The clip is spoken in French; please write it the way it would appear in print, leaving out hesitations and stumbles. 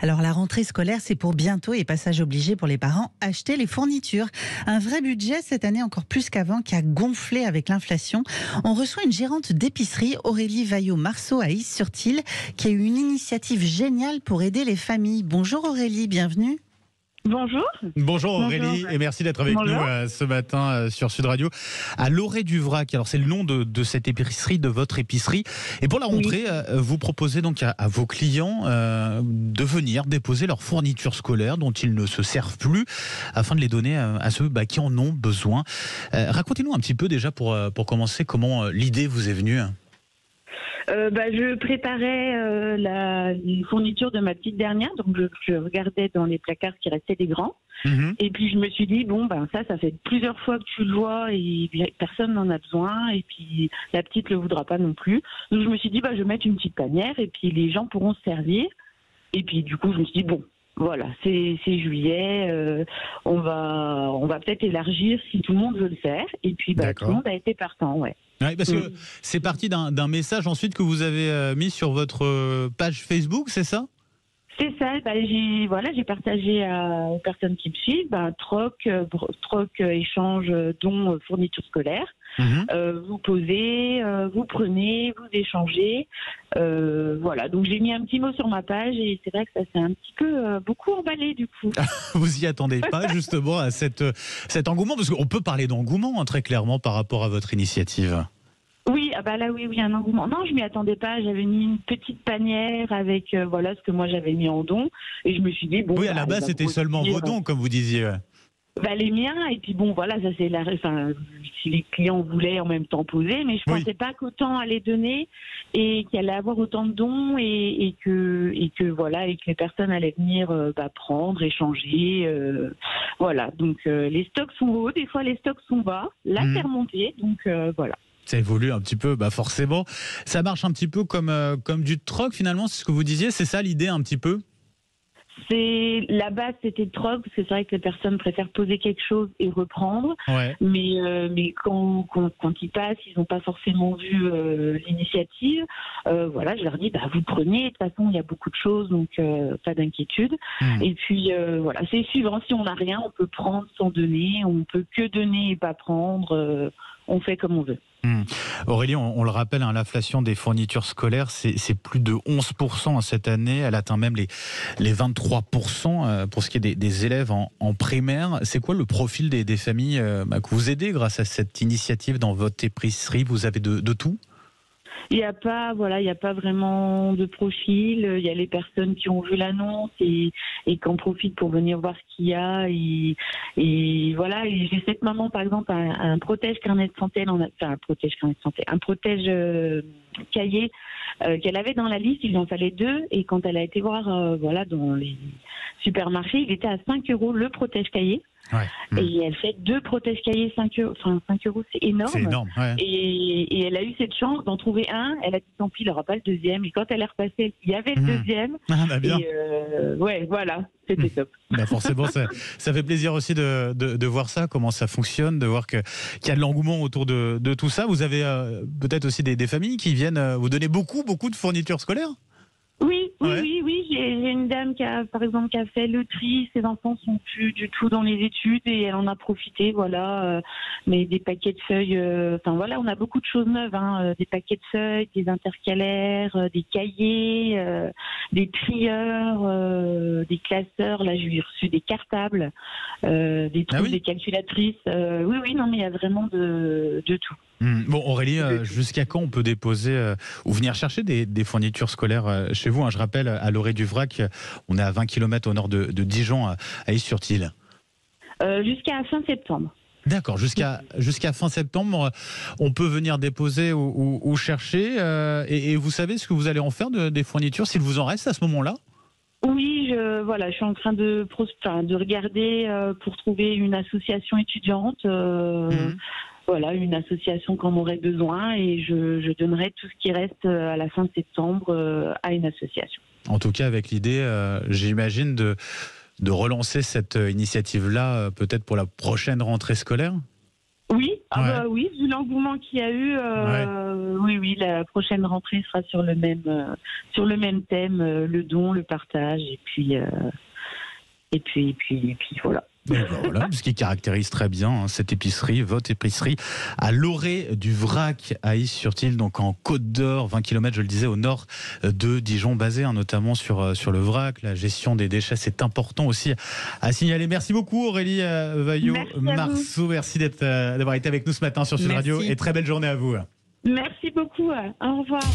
Alors la rentrée scolaire, c'est pour bientôt et passage obligé pour les parents, acheter les fournitures. Un vrai budget cette année encore plus qu'avant qui a gonflé avec l'inflation. On reçoit une gérante d'épicerie, Aurélie Vaillot-Marceau à Is-sur-Tille, qui a eu une initiative géniale pour aider les familles. Bonjour Aurélie, bienvenue. Bonjour. Bonjour Aurélie, et merci d'être avec nous ce matin sur Sud Radio. À l'Orée du Vrac, alors c'est le nom de cette épicerie, de votre épicerie. Et pour la rentrée, vous proposez donc à vos clients de venir déposer leurs fournitures scolaires dont ils ne se servent plus, afin de les donner à ceux qui en ont besoin. Racontez-nous un petit peu déjà pour commencer comment l'idée vous est venue. Je préparais la fourniture de ma petite dernière, donc je regardais dans les placards qui restaient des grands. Et puis je me suis dit, ça fait plusieurs fois que tu le vois et personne n'en a besoin, et puis la petite le voudra pas non plus. Donc je me suis dit, je vais mettre une petite panière et puis les gens pourront se servir. Et puis du coup je me suis dit, voilà, c'est juillet, on va peut-être élargir si tout le monde veut le faire. Et puis tout le monde a été partant, ouais. Oui, parce que c'est parti d'un message ensuite que vous avez mis sur votre page Facebook, c'est ça ? C'est ça, j'ai partagé aux personnes qui me suivent, troc, échange, dons, fourniture scolaire. Vous posez, vous prenez, vous échangez. Donc j'ai mis un petit mot sur ma page et c'est vrai que ça s'est un petit peu beaucoup emballé du coup. Vous y attendez pas justement à cet engouement, parce qu'on peut parler d'engouement très clairement par rapport à votre initiative. Oui, oui, un engouement. Non, je m'y attendais pas. J'avais mis une petite panière avec ce que moi j'avais mis en don, et je me suis dit à la base c'était seulement vos dons, comme vous disiez. Les miens, et puis ça c'est si les clients voulaient en même temps poser, mais je pensais pas qu'autant allait donner et qu'il allait avoir autant de dons et que les personnes allaient venir prendre, échanger, donc les stocks sont hauts, des fois les stocks sont bas, là c'est remonté, donc voilà. Ça évolue un petit peu, forcément. Ça marche un petit peu comme du troc finalement, c'est ce que vous disiez, c'est ça l'idée un petit peu ? La base c'était le troc, parce que c'est vrai que les personnes préfèrent poser quelque chose et reprendre. Mais quand ils passent, ils n'ont pas forcément vu l'initiative. Je leur dis vous prenez, de toute façon il y a beaucoup de choses, donc pas d'inquiétude. Et puis c'est suivant, si on n'a rien, on peut prendre sans donner, on peut que donner et pas prendre, on fait comme on veut. Aurélie, on le rappelle, l'inflation des fournitures scolaires, c'est plus de 11% cette année. Elle atteint même les 23% pour ce qui est des élèves en primaire. C'est quoi le profil des familles que vous aidez grâce à cette initiative dans votre épicerie ? Vous avez de tout ? Il n'y a pas vraiment de profil. Il y a les personnes qui ont vu l'annonce et qui en profitent pour venir voir ce qu'il y a. Et j'ai cette maman, par exemple, un protège carnet de santé, un protège cahier qu'elle avait dans la liste. Il en fallait 2. Et quand elle a été voir, dans les supermarchés, il était à 5 € le protège cahier. Et elle fait 2 protèges cahiers 5 €. Enfin, 5 €, c'est énorme. C'est énorme, et elle a eu cette chance d'en trouver un. Elle a dit tant pis, il n'aura pas le deuxième. Et quand elle est repassée, il y avait le deuxième. Bien. Et c'était top. Forcément, ça fait plaisir aussi de voir ça, comment ça fonctionne, de voir qu'il y a de l'engouement autour de tout ça. Vous avez peut-être aussi des familles qui viennent vous donner beaucoup de fournitures scolaires ? Oui. J'ai une dame qui a fait le tri. Ses enfants sont plus du tout dans les études et elle en a profité. Mais des paquets de feuilles. On a beaucoup de choses neuves. Des paquets de feuilles, des intercalaires, des cahiers, des trieurs, des classeurs. Là, j'ai reçu des cartables, des trucs, des calculatrices. Mais il y a vraiment de tout. Bon, Aurélie, jusqu'à quand on peut déposer ou venir chercher des fournitures scolaires chez vous ? Je rappelle, à l'Orée du Vrac, on est à 20 km au nord de Dijon, à Is-sur-Tille. Jusqu'à fin septembre. D'accord, jusqu'à fin septembre, on peut venir déposer ou chercher. Et vous savez ce que vous allez en faire des fournitures, s'il vous en reste à ce moment-là ? Oui, je suis en train de regarder pour trouver une association étudiante. Une association qu'on aurait besoin, et je donnerai tout ce qui reste à la fin de septembre à une association. En tout cas, avec l'idée, j'imagine, de relancer cette initiative-là, peut-être pour la prochaine rentrée scolaire ? Oui, Ah bah oui, vu l'engouement qu'il y a eu, oui, la prochaine rentrée sera sur le même thème, le don, le partage, et puis voilà. Voilà, ce qui caractérise très bien cette épicerie, votre épicerie, à l'orée du Vrac, à Is-sur-Tille, donc en Côte d'Or, 20 km, je le disais, au nord de Dijon, basé notamment sur le Vrac. La gestion des déchets, c'est important aussi à signaler. Merci beaucoup Aurélie Vaillot-Marceau, merci d'avoir été avec nous ce matin sur Sud Radio, et très belle journée à vous. Merci beaucoup, au revoir.